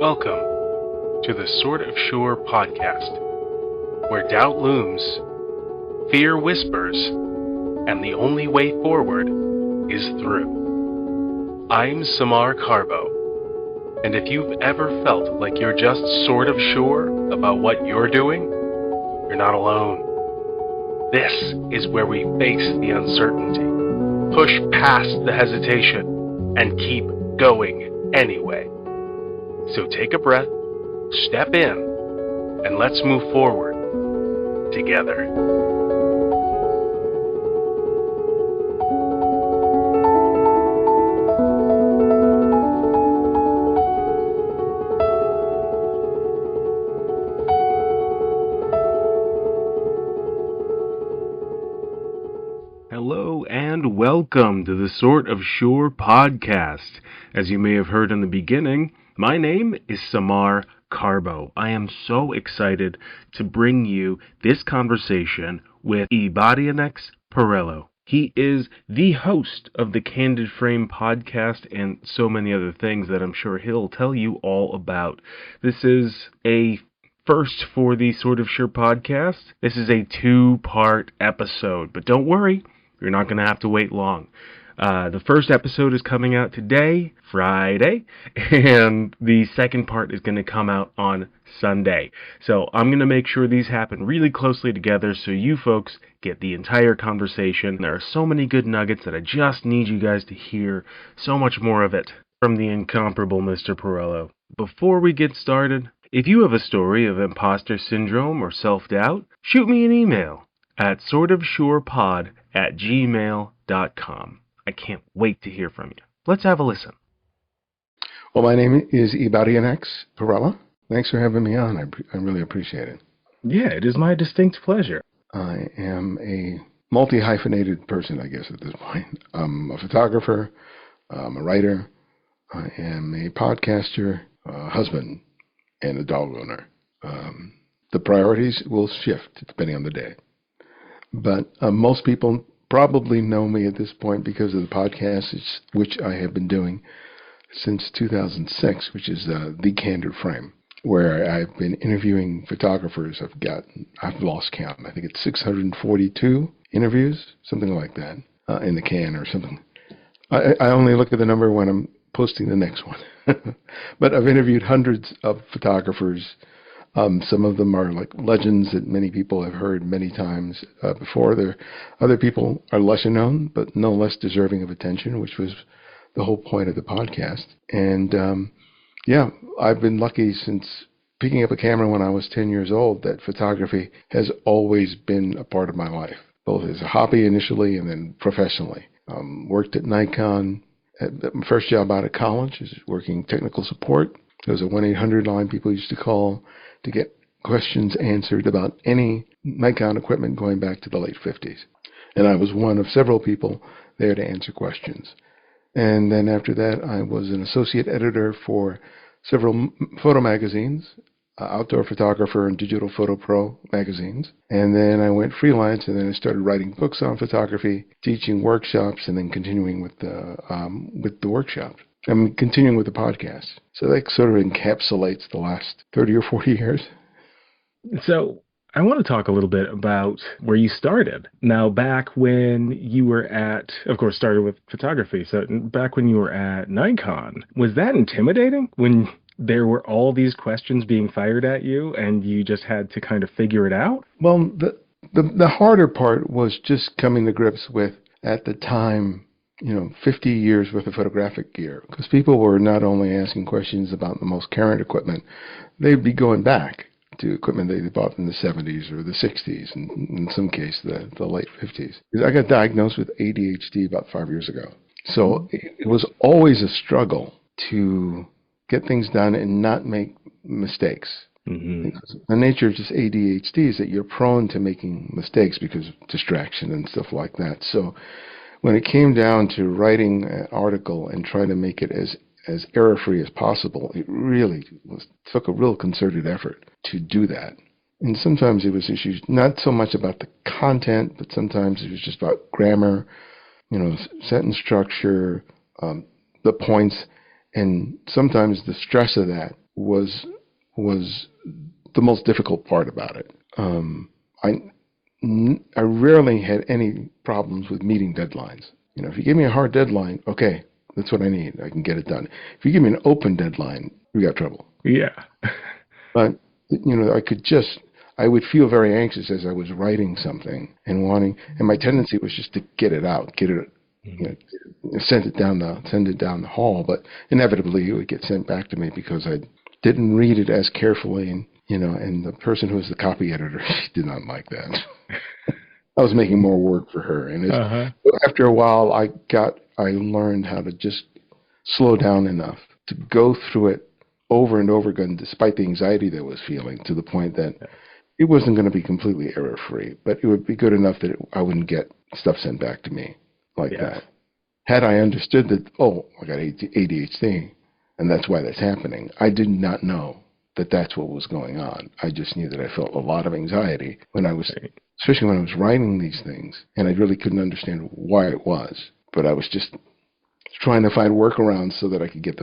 Welcome to the Sort of Sure podcast, where doubt looms, fear whispers, and the only way forward is through. I'm Samar Carbo, and if you've ever felt like you're just sort of sure about what you're doing, you're not alone. This is where we face the uncertainty, push past the hesitation, and keep going anyway. So take a breath, step in, and let's move forward together. Hello and welcome to the Sort of Sure podcast. As you may have heard in the beginning, my name is Samar Carbo. I am so excited to bring you this conversation with Ibarionex Perello. He is the host of the Candid Frame podcast and so many other things that I'm sure he'll tell you all about. This is a first for the Sort of Sure podcast. This is a 2-part episode, but don't worry, you're not going to have to wait long. The first episode is coming out today, Friday, and the second part is going to come out on Sunday. So I'm going to make sure these happen really closely together so you folks get the entire conversation. There are so many good nuggets that I just need you guys to hear so much more of it from the incomparable Mr. Perello. Before we get started, if you have a story of imposter syndrome or self-doubt, shoot me an email at sortofsurepod@gmail.com. I can't wait to hear from you. Let's have a listen. Well, my name is Ibarionex Perello. Thanks for having me on. I really appreciate it. Yeah, it is my distinct pleasure. I am a multi-hyphenated person, I guess, at this point. I'm a photographer, I'm a writer, I am a podcaster, a husband, and a dog owner. The priorities will shift depending on the day. But most people probably know me at this point because of the podcast, which I have been doing since 2006, which is The Candid Frame, where I've been interviewing photographers. I've lost count. I think it's 642 interviews, something like that, in the can or something. I only look at the number when I'm posting the next one. But I've interviewed hundreds of photographers. Some of them are like legends that many people have heard many times before. Other people are lesser known, but no less deserving of attention, which was the whole point of the podcast. And I've been lucky since picking up a camera when I was 10 years old that photography has always been a part of my life, both as a hobby initially and then professionally. Worked at Nikon. My first job out of college is working technical support. There was a 1-800 line people used to call to get questions answered about any Nikon equipment going back to the late 50s. And I was one of several people there to answer questions. And then after that, I was an associate editor for several photo magazines, Outdoor Photographer and Digital Photo Pro magazines. And then I went freelance, and then I started writing books on photography, teaching workshops, and then continuing with the workshops. I'm continuing with the podcast. So that sort of encapsulates the last 30 or 40 years. So I want to talk a little bit about where you started. Now, back when you were started with photography. So back when you were at Nikon, was that intimidating when there were all these questions being fired at you and you just had to kind of figure it out? Well, the harder part was just coming to grips with, at the time, 50 years worth of photographic gear, because people were not only asking questions about the most current equipment, they'd be going back to equipment they bought in the 70s or the 60s, and in some case the late 50s. I got diagnosed with ADHD about 5 years ago. So it was always a struggle to get things done and not make mistakes. Mm-hmm. The nature of just ADHD is that you're prone to making mistakes because of distraction and stuff like that. So when it came down to writing an article and trying to make it as error-free as possible, it really took a real concerted effort to do that. And sometimes it was issues not so much about the content, but sometimes it was just about grammar, sentence structure, the points, and sometimes the stress of that was was the most difficult part about it. I rarely had any problems with meeting deadlines. If you give me a hard deadline, okay, that's what I need. I can get it done. If you give me an open deadline, we got trouble. Yeah. But I would feel very anxious as I was writing something and my tendency was just to get it out, send it down the hall. But inevitably, it would get sent back to me because I didn't read it as carefully, and the person who was the copy editor, she did not like that. I was making more work for her, and after a while, I learned how to just slow down enough to go through it over and over again, despite the anxiety that I was feeling, to the point that it wasn't going to be completely error-free, but it would be good enough that I wouldn't get stuff sent back to me like that. Had I understood that, I got ADHD, and that's why that's happening, I did not know that that's what was going on. I just knew that I felt a lot of anxiety especially when I was writing these things, and I really couldn't understand why it was, but I was just trying to find workarounds so that I could get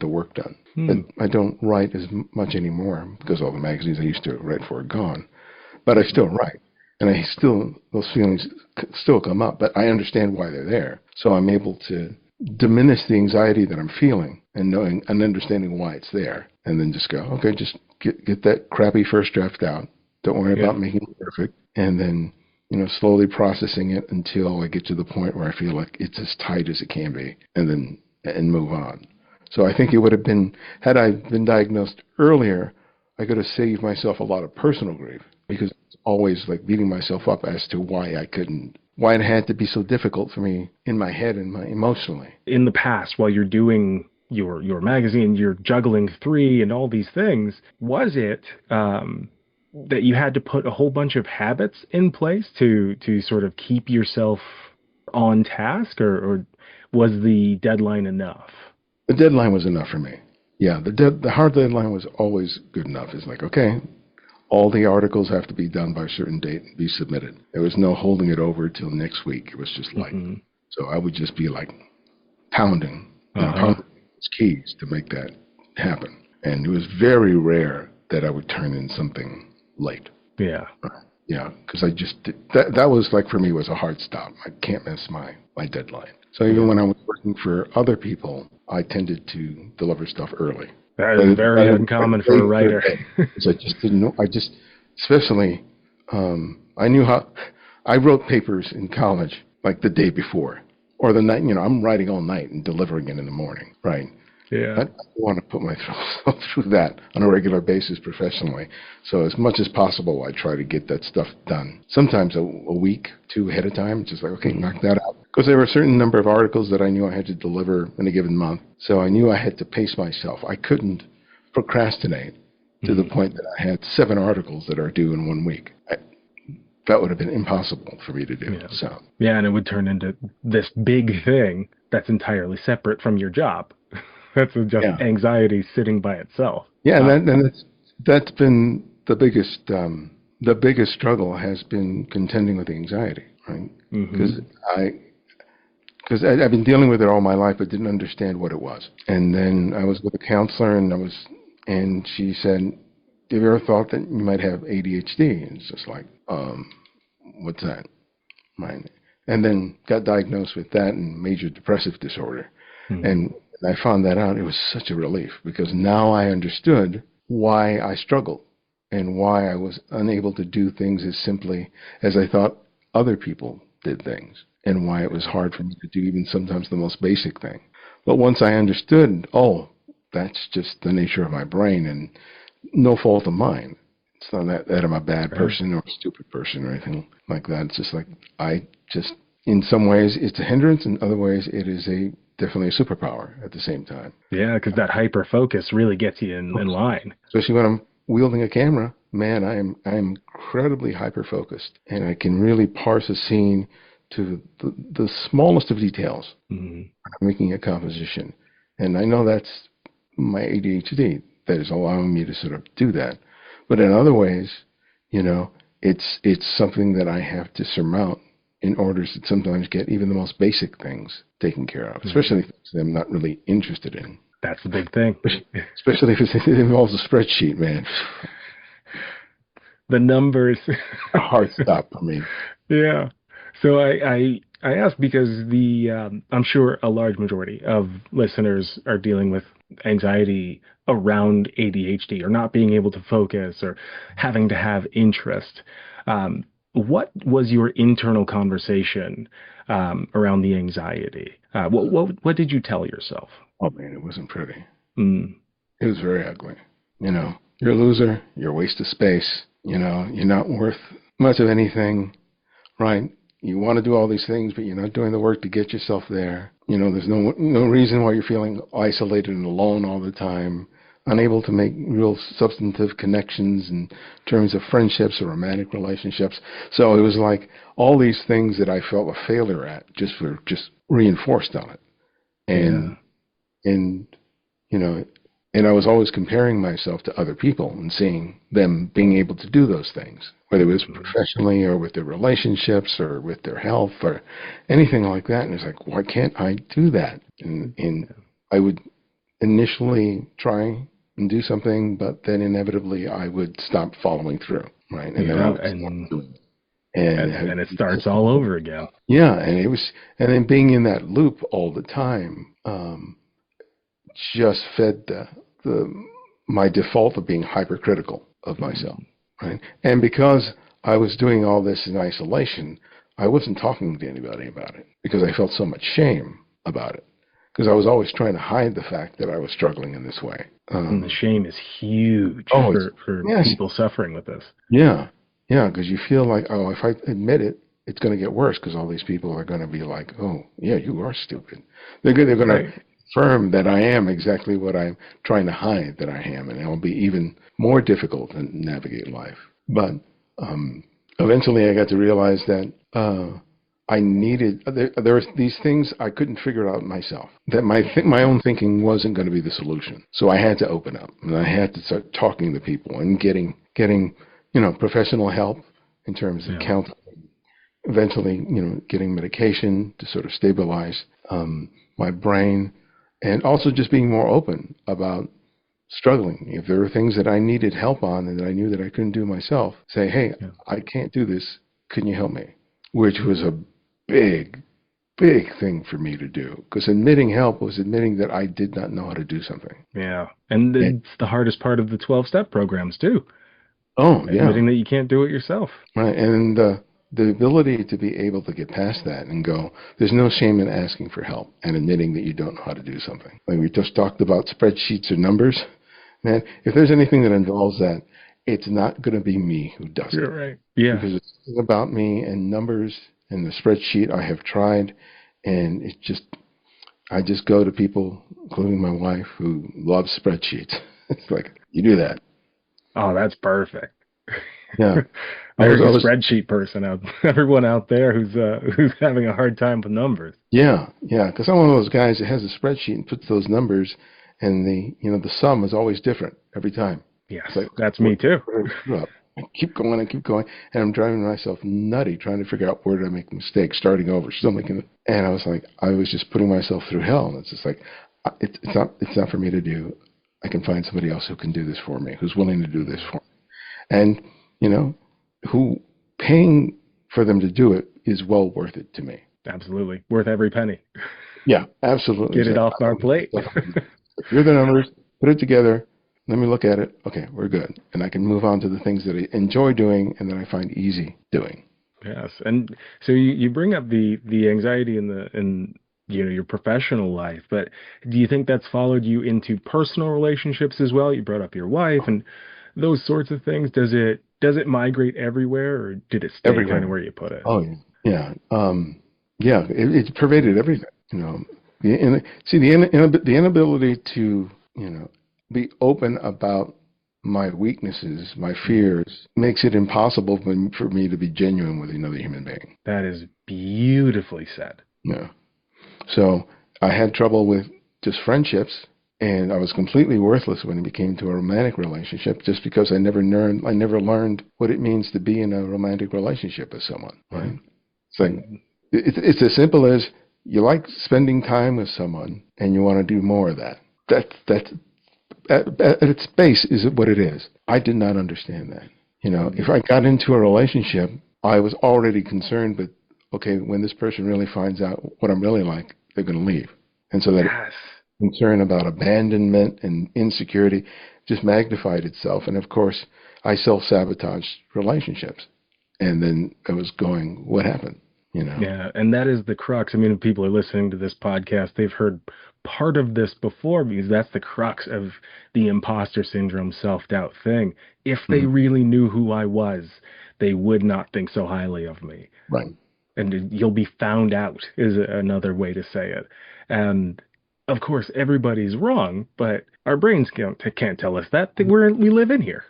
the work done. But I don't write as much anymore because all the magazines I used to write for are gone. But I still write, and those feelings still come up, but I understand why they're there. So I'm able to diminish the anxiety that I'm feeling and knowing and understanding why it's there, and then just go, okay, just get that crappy first draft out. Don't worry about making it perfect, and then slowly processing it until I get to the point where I feel like it's as tight as it can be, and move on. So I think it would have been, had I been diagnosed earlier, I could have saved myself a lot of personal grief, because it's always like beating myself up as to why it had to be so difficult for me in my head and emotionally. In the past, while you're doing your magazine, you're juggling 3 and all these things. Was it that you had to put a whole bunch of habits in place to sort of keep yourself on task, or was the deadline enough? The deadline was enough for me. Yeah, the hard deadline was always good enough. It's like, okay, all the articles have to be done by a certain date and be submitted. There was no holding it over till next week. It was just like, so I would just be like pounding those keys to make that happen. And it was very rare that I would turn in something late. Yeah. Yeah, because I just that was like, for me, was a hard stop. I can't miss my deadline. So even when I was working for other people, I tended to deliver stuff early. That is very uncommon for a writer. So I just didn't know. Especially, I knew how. I wrote papers in college like the day before or the night. I'm writing all night and delivering it in the morning, right? Yeah. I don't want to put myself through that on a regular basis professionally. So as much as possible, I try to get that stuff done. Sometimes a week, 2 ahead of time, just like, okay, knock that out. Because there were a certain number of articles that I knew I had to deliver in a given month. So I knew I had to pace myself. I couldn't procrastinate to the point that I had 7 articles that are due in 1 week. That would have been impossible for me to do. Yeah, and it would turn into this big thing that's entirely separate from your job. That's just anxiety sitting by itself. Yeah, and that's been the biggest struggle has been contending with the anxiety, right? Because I've been dealing with it all my life, but didn't understand what it was. And then I was with a counselor, and she said, "Have you ever thought that you might have ADHD?" And it's just like, what's that? Right. And then got diagnosed with that and major depressive disorder, and I found that out. It was such a relief, because now I understood why I struggled and why I was unable to do things as simply as I thought other people did things, and why it was hard for me to do even sometimes the most basic thing. But once I understood, that's just the nature of my brain and no fault of mine. It's not that I'm a bad person or a stupid person or anything like that. It's just like, in some ways it's a hindrance, in other ways it is definitely a superpower at the same time. Yeah, because that hyper focus really gets you in line. Especially when I'm wielding a camera, man, I'm incredibly hyper focused, and I can really parse a scene to the smallest of details. Making a composition, and I know that's my ADHD that is allowing me to sort of do that. But in other ways, it's something that I have to surmount in order to sometimes get even the most basic things taken care of, especially things that I'm not really interested in. That's the big thing. Especially if it involves a spreadsheet, man. The numbers. A hard stop for me. Yeah. So I ask because I'm sure a large majority of listeners are dealing with anxiety around ADHD or not being able to focus or having to have interest. What was your internal conversation around the anxiety? What did you tell yourself? Oh man, it wasn't pretty. Mm, It was very ugly. You're a loser. You're a waste of space. You're not worth much of anything, right? You want to do all these things, but you're not doing the work to get yourself there. There's no reason why you're feeling isolated and alone all the time, unable to make real substantive connections in terms of friendships or romantic relationships. So it was like all these things that I felt a failure at were just reinforced on it. yeah. And you know, and I was always comparing myself to other people and seeing them being able to do those things, whether it was professionally or with their relationships or with their health or anything like that. And it's like, why can't I do that? And I would initially try and do something, but then inevitably I would stop following through, right? And then I would stop doing it. And it starts all over again. Yeah, and then being in that loop all the time, just fed my default of being hypercritical of myself, right? And because I was doing all this in isolation, I wasn't talking to anybody about it because I felt so much shame about it. Because I was always trying to hide the fact that I was struggling in this way. And the shame is huge for yes, people suffering with this. yeah, because you feel like, oh, if I admit it, it's going to get worse because all these people are going to be like, oh, yeah, you are stupid. They're going to affirm that I am exactly what I'm trying to hide that I am, and it'll be even more difficult to navigate life. But eventually I got to realize that I needed, there were these things I couldn't figure out myself, that my own thinking wasn't going to be the solution. So I had to open up, and I had to start talking to people and getting professional help in terms of counseling. Eventually, getting medication to sort of stabilize my brain, and also just being more open about struggling. If there were things that I needed help on and that I knew that I couldn't do myself, say, hey, I can't do this. Can you help me? Which was a big thing for me to do, because admitting help was admitting that I did not know how to do something. Yeah. And it's the hardest part of the 12-step programs, too. Oh, yeah. Admitting that you can't do it yourself. Right. And the ability to be able to get past that and go, there's no shame in asking for help and admitting that you don't know how to do something. Like we just talked about spreadsheets or numbers. Man, if there's anything that involves that, it's not going to be me who does it. You're right. Yeah. Because it's about me and numbers and the spreadsheet. I have tried, and I just go to people, including my wife, who loves spreadsheets. It's like, you do that. Oh, that's perfect. Yeah. There's a spreadsheet person everyone out there who's having a hard time with numbers. Yeah, because I'm one of those guys that has a spreadsheet and puts those numbers, and the sum is always different every time. Yes, like, that's me too. I keep going, and I'm driving myself nutty trying to figure out where did I make a mistake, starting over, still making it. And I was like, I was just putting myself through hell. And it's just like, it's not for me to do. I can find somebody else who can do this for me, who's willing to do this for me. And, who paying for them to do it is well worth it to me. Absolutely. Worth every penny. Yeah, absolutely. Get it off our plate. Here are the numbers, put it together, let me look at it. Okay, we're good. And I can move on to the things that I enjoy doing and that I find easy doing. Yes. And so you bring up the anxiety in your professional life, but do you think that's followed you into personal relationships as well? You brought up your wife and those sorts of things. Does it migrate everywhere, or did it stay kind of where you put it? Oh, yeah. It pervaded everything. The inability to, be open about my weaknesses, my fears, makes it impossible for me to be genuine with another human being. That is beautifully said. Yeah. So I had trouble with just friendships, and I was completely worthless when it came to a romantic relationship, just because I never learned what it means to be in a romantic relationship with someone. Right? It's like it's as simple as you like spending time with someone, and you want to do more of that. that's at its base is what it is. I did not understand that. If I got into a relationship, I was already concerned, but okay, when this person really finds out what I'm really like, they're going to leave. And so that Yes. concern about abandonment and insecurity just magnified itself. And of course, I self-sabotaged relationships. And then I was going, what happened? Yeah, and that is the crux. I mean, if people are listening to this podcast, they've heard part of this before because that's the crux of the imposter syndrome self-doubt thing. If they Mhm. really knew who I was, they would not think so highly of me. Right. And you'll be found out is another way to say it. And of course, everybody's wrong, but our brains can't tell us that. We live in here.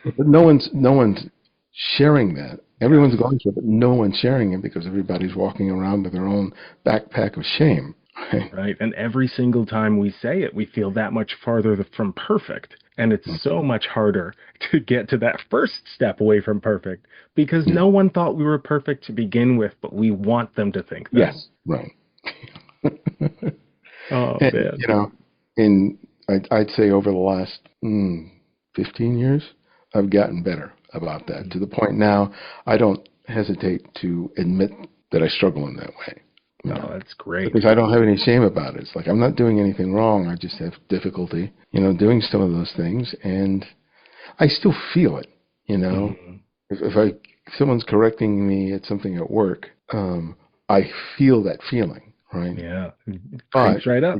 But no one's sharing that. Everyone's going through it, but no one's sharing it because everybody's walking around with their own backpack of shame. Right? Right. And every single time we say it, we feel that much farther from perfect. And it's so much harder to get to that first step away from perfect because Yeah. no one thought we were perfect to begin with, but we want them to think that. Yes. Right. Oh, And man. I'd say over the last 15 years, I've gotten better about that to the point now I don't hesitate to admit that I struggle in that way. Oh, that's great. Because I don't have any shame about it. It's like I'm not doing anything wrong. I just have difficulty, doing some of those things, and I still feel it. Mhm. If someone's correcting me at something at work, I feel that feeling, right? Yeah. It But creeps right up.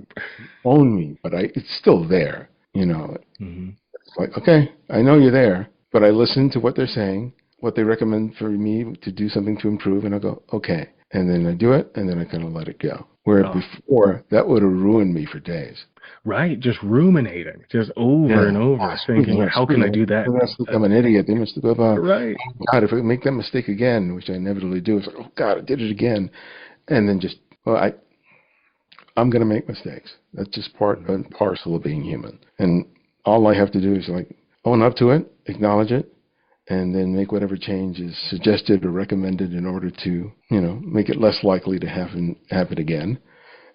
own me, but it's still there. Hmm. It's like, okay, I know you're there, but I listen to what they're saying, what they recommend for me to do something to improve, and I go, okay. And then I do it, and then I kind of let it go. Where Oh, before, that would have ruined me for days. right. Just ruminating, just over and Yeah. over, thinking, how can I do that? They must think I'm an idiot. They must think, oh, Right. God, if I make that mistake again, which I inevitably do, it's like, oh, God, I did it again. And then just, I'm going to make mistakes. That's just part and parcel of being human. And all I have to do is like own up to it, acknowledge it, and then make whatever change is suggested or recommended in order to, make it less likely to happen again.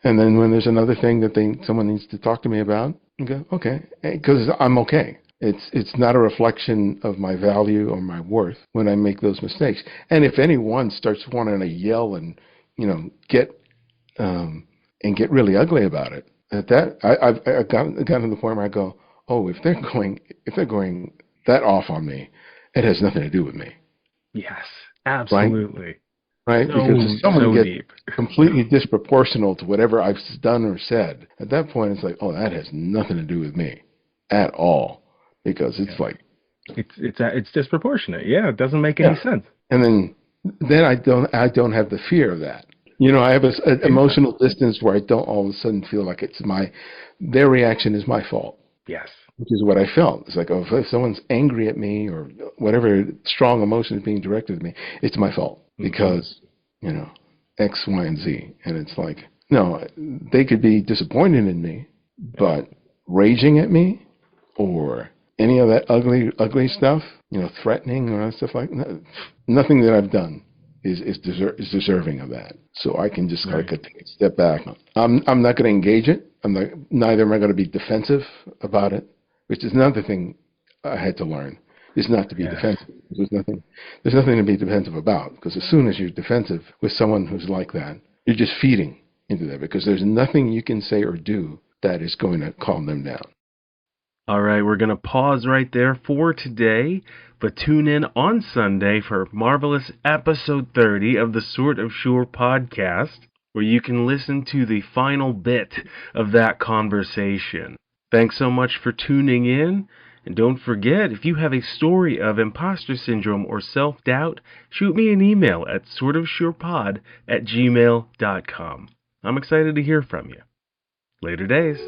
And then when there's another thing that someone needs to talk to me about, you go, okay, because I'm okay. It's not a reflection of my value or my worth when I make those mistakes. And if anyone starts wanting to yell and get get really ugly about it, I've gotten to the point where I go, oh, if they're going that off on me, it has nothing to do with me, Yes. right? Absolutely. Right? Because if someone So gets deep. completely disproportional to whatever I've done or said, at that point it's like, oh, that has nothing to do with me at all, because it's Yeah. like, It's disproportionate. Yeah, it doesn't make any yeah, sense. and then I don't have the fear of that. I have an Yeah. emotional distance where I don't all of a sudden feel like their reaction is my fault, Yes. which is what I felt. It's like, oh, if someone's angry at me or whatever strong emotion is being directed at me, it's my fault Hmm. because, you know, X, Y, and Z. And it's like, no, they could be disappointed in me, but raging at me or any of that ugly stuff, threatening or stuff like that, nothing that I've done is deserving of that. So I can just Right. take a step back. I'm not going to engage it. Neither am I going to be defensive about it, which is another thing I had to learn, is not to be Yes. defensive. There's nothing to be defensive about, because as soon as you're defensive with someone who's like that, you're just feeding into that, because there's nothing you can say or do that is going to calm them down. All right, we're going to pause right there for today, but tune in on Sunday for marvelous episode 30 of the Sort of Sure podcast, where you can listen to the final bit of that conversation. Thanks so much for tuning in. And don't forget, if you have a story of imposter syndrome or self-doubt, shoot me an email at sortofsurepod@gmail.com. I'm excited to hear from you. Later days.